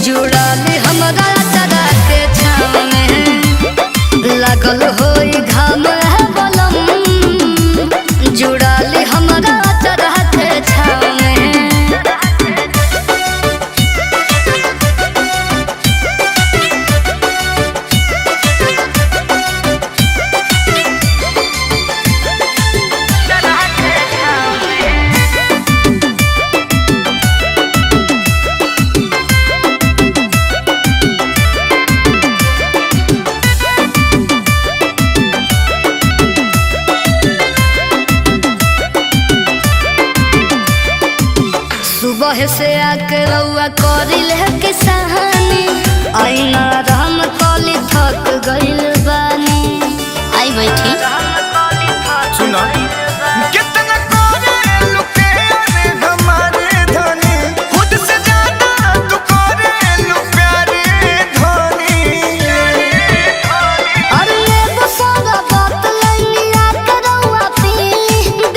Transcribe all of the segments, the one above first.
जुड़ाली हमरा चरा के छाव में लागल होई घाम है बलम जुड़ाली हमरा चरा के छाव में। सुबह से आके रउआ करिल है किसानी आईना राम कली थक गइल बानी। आई बैठी सुना कितना करे लुके रे हमारे धनी खुद से ज्यादा तू करे लु प्यारे धनी। अरे वो सारा बात लइनी आके रउआ पी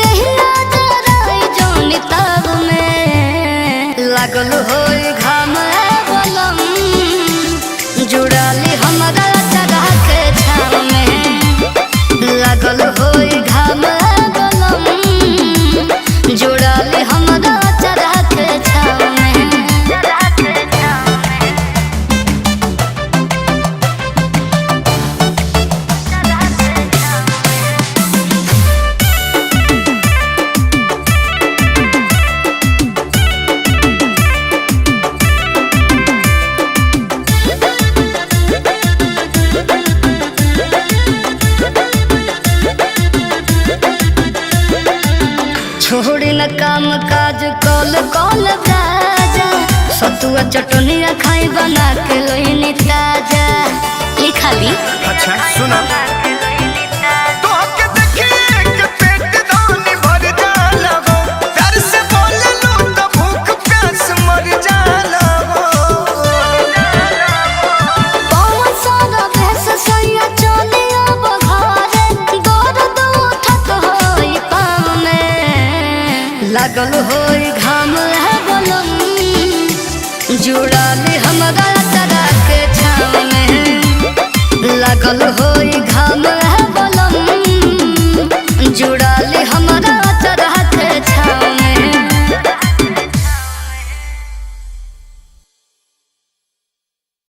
देहिया जराई जोनी तब में लागल होई घाम है बलम जुड़ाली हमरा चरा के छाव में लागल होई घाम है बलम जुड़ाली हमरा चरा के छाव में। छोड़ी न काम काज कल कल राजा सतुआ चटनिया खाई बना के लोहिनी ताजा लिखाली। अच्छा सुना तो के देखिए के पेट दानी भर जाला हो प्यार से बोल लो तो भूख प्यास मर जाला हो। पवन सारा भैंस सैया चलिया बघारे दर्द उठत होई पाँव में लागल होई घाम है बलम जुड़ाली हमरा चरा के छाव में लागल होई घाम